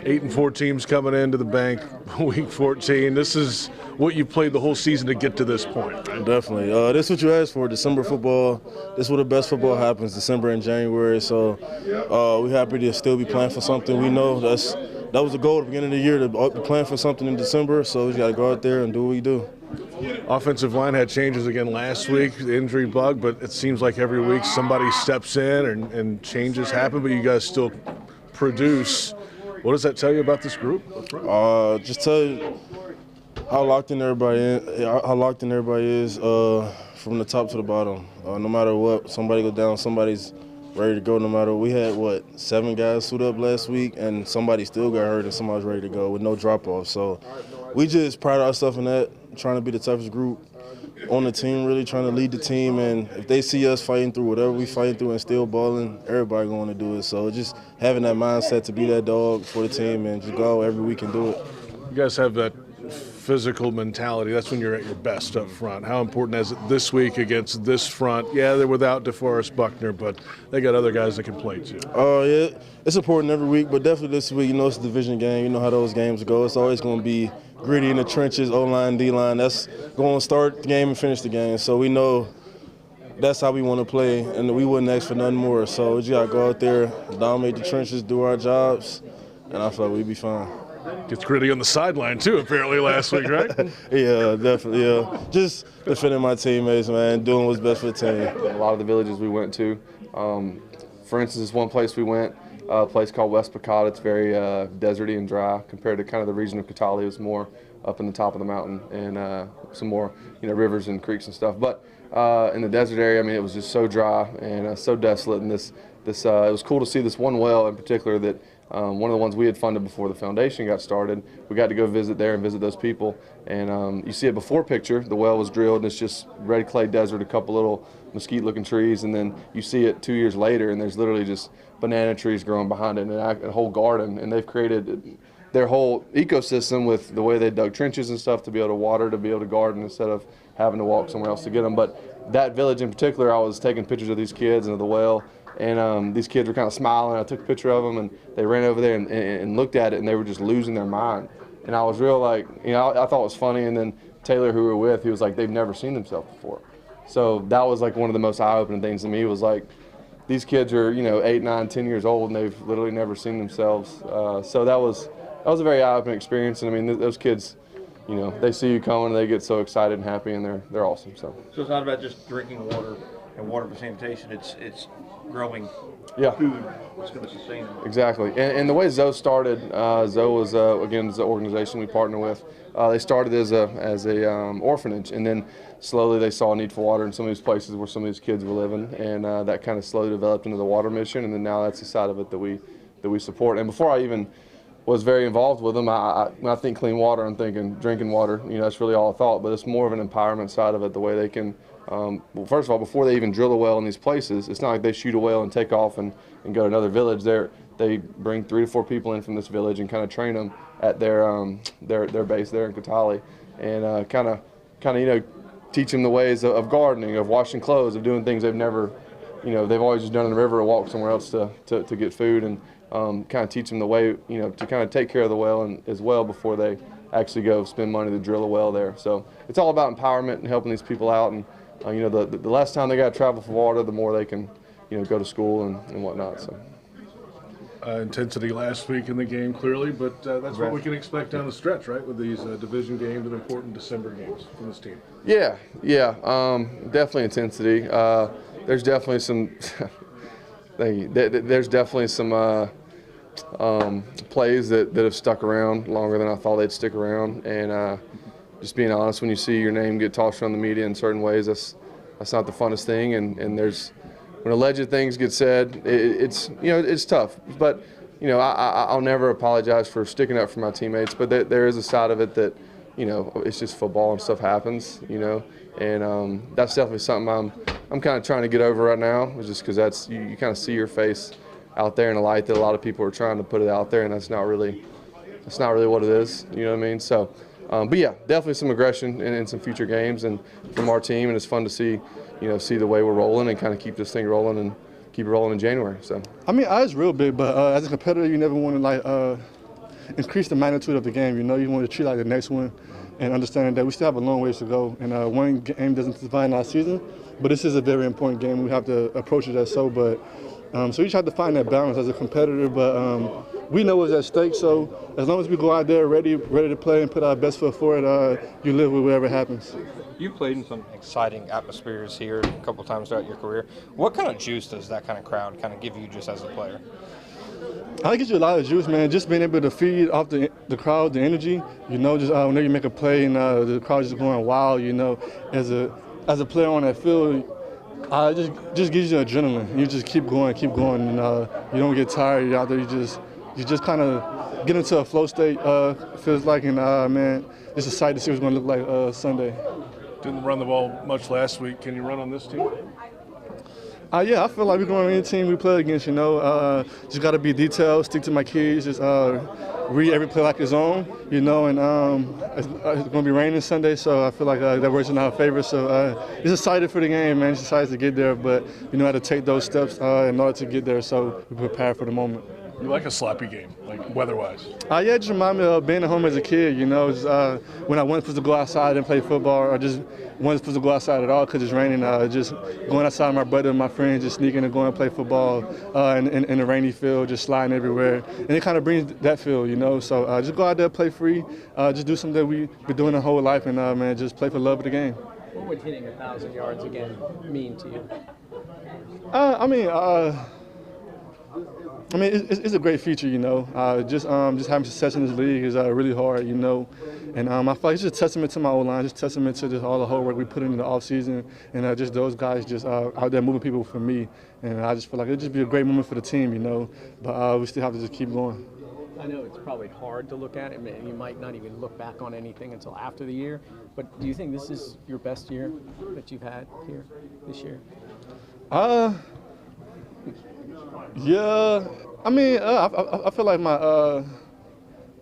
8-4 teams coming into the bank, week 14. This is what you played the whole season to get to this point, right? Definitely. This is what you asked for, December football. This is where the best football happens, December and January. So we're happy to still be playing for something. We know that was the goal at the beginning of the year, to be playing for something in December. So we got to go out there and do what we do. Offensive line had changes again last week, the injury bug, but it seems like every week somebody steps in and changes happen, but you guys still produce. What does that tell you about this group? Just tell you how locked in everybody is from the top to the bottom. No matter what, somebody go down, somebody's ready to go. No matter what. We had 7 guys suit up last week, and somebody still got hurt, and somebody's ready to go with no drop off. So we just pride ourselves in that, trying to be the toughest group on the team, really trying to lead the team. And if they see us fighting through whatever we fighting through and still balling, everybody going to do it. So just having that mindset to be that dog for the team and just go out every week and do it. You guys have that physical mentality. That's when you're at your best up front. How important is it this week against this front? Yeah, they're without DeForest Buckner, but they got other guys that can play too. Yeah, it's important every week, but definitely this week, it's a division game. You know how those games go. It's always going to be gritty in the trenches, O-line, D-line. That's going to start the game and finish the game. So we know that's how we want to play, and we wouldn't ask for nothing more. So we just got to go out there, dominate the trenches, do our jobs, and I feel like we'd be fine. Gets gritty on the sideline too, apparently, last week, right? Yeah, definitely, yeah. Just defending my teammates, man, doing what's best for the team. A lot of the villages we went to, for instance, one place we went, a place called West Pequot. It's very deserty and dry compared to kind of the region of Catali. It's more up in the top of the mountain and some more, rivers and creeks and stuff. But in the desert area, it was just so dry and so desolate. And it was cool to see this one well in particular that one of the ones we had funded before the foundation got started. We got to go visit there and visit those people. And you see a before picture. The well was drilled, and it's just red clay desert, a couple little mesquite-looking trees. And then you see it 2 years later, and there's literally just banana trees growing behind it and a whole garden. And they've created their whole ecosystem with the way they dug trenches and stuff to be able to water, to be able to garden instead of having to walk somewhere else to get them. But that village in particular, I was taking pictures of these kids and of the well. And these kids were kind of smiling. I took a picture of them, and they ran over there and looked at it, and they were just losing their mind. And I was real I thought it was funny. And then Taylor, who we were with, he was like, they've never seen themselves before. So that was one of the most eye-opening things to me was these kids are 8, 9, 10 years old, and they've literally never seen themselves. So that was a very eye-opening experience. And those kids, they see you coming, and they get so excited and happy, and they're awesome. So it's not about just drinking water and water for sanitation. It's growing food that's going to sustain them. Exactly. And the way Zoe started, Zoe was, again, the organization we partner with. They started as a orphanage, and then slowly they saw a need for water in some of these places where some of these kids were living, and that kind of slowly developed into the water mission, and then now that's the side of it that we support. And before I even was very involved with them, when I think clean water, I'm thinking drinking water. That's really all I thought, but it's more of an empowerment side of it, the way they can well, first of all, before they even drill a well in these places, it's not like they shoot a well and take off and go to another village. They bring 3 to 4 people in from this village and kind of train them at their base there in Catali, and kind of teach them the ways of gardening, of washing clothes, of doing things they've never, they've always just done in the river or walked somewhere else to get food, and kind of teach them the way, to kind of take care of the well as well before they actually go spend money to drill a well there. So it's all about empowerment and helping these people out. And the less time they got to travel for water, the more they can, go to school and whatnot. So intensity last week in the game, clearly, but that's what we can expect down the stretch, right? With these division games and important December games from this team. Yeah, definitely intensity. There's definitely some. There's definitely some plays that have stuck around longer than I thought they'd stick around, and just being honest, when you see your name get tossed around the media in certain ways, that's not the funnest thing. And when alleged things get said, it's tough. But I'll never apologize for sticking up for my teammates. But there is a side of it that it's just football and stuff happens. And that's definitely something I'm kind of trying to get over right now, just because that's you kind of see your face out there in a light that a lot of people are trying to put it out there, and that's not really what it is. You know what I mean? So. But yeah, definitely some aggression in some future games and from our team, and it's fun to see, see the way we're rolling and kind of keep this thing rolling and keep it rolling in January. So I was real big, but as a competitor, you never want to increase the magnitude of the game. You know, you want to treat it like the next one, and understanding that we still have a long ways to go. And one game doesn't define our season, but this is a very important game. We have to approach it as so. But so you just have to find that balance as a competitor. But we know what's at stake. So as long as we go out there ready to play and put our best foot forward, you live with whatever happens. You've played in some exciting atmospheres here a couple times throughout your career. What kind of juice does that kind of crowd kind of give you just as a player? I think it gives you a lot of juice, man. Just being able to feed off the crowd, the energy. You know, just whenever you make a play and the crowd just going wild. You know, as a player on that field, it just gives you adrenaline. You just keep going, and you don't get tired. You're out there. You just kind of get into a flow state. Feels like, and man, it's a sight to see what's going to look like Sunday. Didn't run the ball much last week. Can you run on this team? Yeah, I feel like we're going to any team we play against, you know. Just got to be detailed, stick to my keys, just read every play like its own, you know. And it's going to be raining Sunday, so I feel like that works in our favor. So just excited for the game, man. Just excited to get there, but you know how to take those steps in order to get there, so we prepare for the moment. You like a sloppy game, like weather-wise? Yeah, it just remind me of being at home as a kid, you know. Just, when I wasn't supposed to go outside and play football, or just wasn't supposed to go outside at all because it's raining, just going outside with my brother and my friends, just sneaking and going and play football in a rainy field, just sliding everywhere. And it kind of brings that feel, you know. So just go out there, play free, just do something that we've been doing our whole life, and, man, just play for the love of the game. What would hitting 1,000 yards again mean to you? It's a great feature, you know. Just having success in this league is really hard, you know. And I feel like it's just a testament to my O-line, just a testament to just all the hard work we put in the offseason, and just those guys just out there moving people for me. And I just feel like it'd just be a great moment for the team, you know. But we still have to just keep going. I know it's probably hard to look at it, and you might not even look back on anything until after the year. But do you think this is your best year that you've had here this year? Yeah, I feel like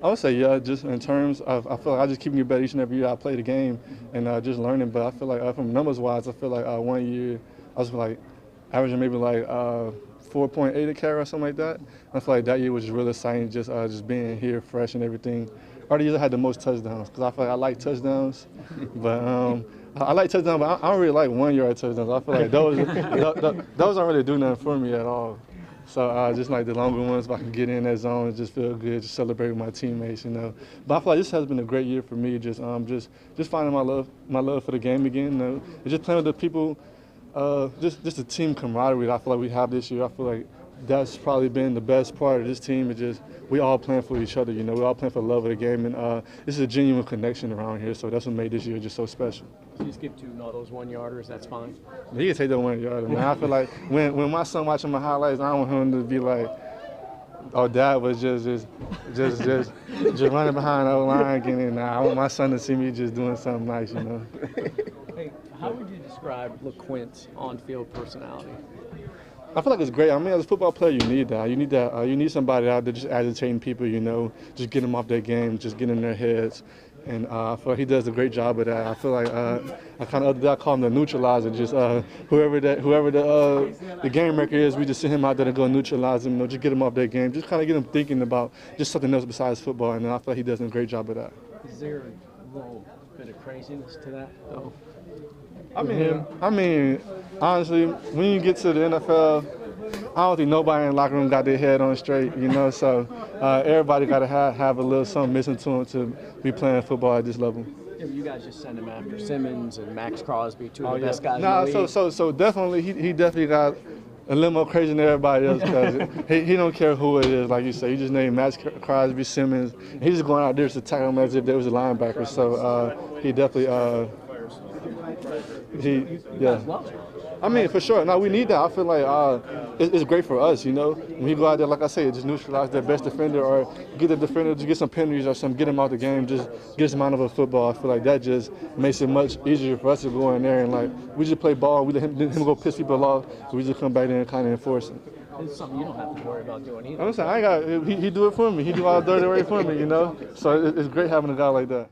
I would say yeah, just in terms of, I feel like I just keep getting better each and every year I play the game and just learning. But I feel like from numbers wise, I feel like 1 year I was like averaging maybe like 4.8 a carry or something like that. I feel like that year was just really exciting, just being here fresh and everything. Already years I had the most touchdowns because I feel like I like touchdowns, but I like touchdowns, but I don't really like 1 yard touchdowns. I feel like those don't really do nothing for me at all. So just like the longer ones, if I can get in that zone and just feel good, just celebrate with my teammates, you know. But I feel like this has been a great year for me, just finding my love for the game again, you know. And just playing with the people, just the team camaraderie that I feel like we have this year. I feel like that's probably been the best part of this team. It's just we all playing for each other, you know. We all playing for the love of the game, and this is a genuine connection around here. So that's what made this year just so special. You just give 2 of those 1 yarders, that's fine. He can take that 1 yarder, man. I feel like when my son watching my highlights, I don't want him to be like, "Oh, Dad was just running behind the line getting in." I want my son to see me just doing something nice, you know. Hey, how would you describe LeQuint's on-field personality? I feel like it's great. I mean, as a football player, you need that. You need that. You need somebody out there just agitating people, you know, just getting them off their game, just getting in their heads. And I feel like he does a great job of that. I feel like I call him the neutralizer. Just whoever the game maker is, we just send him out there to go neutralize him, you know, just get him off their game, just kind of get him thinking about just something else besides football. And I feel like he does a great job of that. Is there a little bit of craziness to that, though? I mean, honestly, when you get to the NFL, I don't think nobody in the locker room got their head on straight, you know. So everybody got to have a little something missing to them to be playing football at this level. Yeah, you guys just send him after Simmons and Max Crosby, 2 of the best guys in the league. So definitely he definitely got a little more crazy than everybody else because he don't care who it is, like you say. You just name Max Crosby, Simmons. He's just going out there to tackle them as if they was a linebacker. So he definitely. I mean, for sure. No, we need that. I feel like it's great for us, you know. When you go out there, like I say, just neutralize their best defender or get the defender to get some penalties or something, get him out the game, just get him out of a football. I feel like that just makes it much easier for us to go in there and, like, we just play ball. We let him go piss people off. So we just come back there and kind of enforce it. It's something you don't have to worry about doing either. I'm saying, he do it for me. He do all the dirty work for me, you know. So it's great having a guy like that.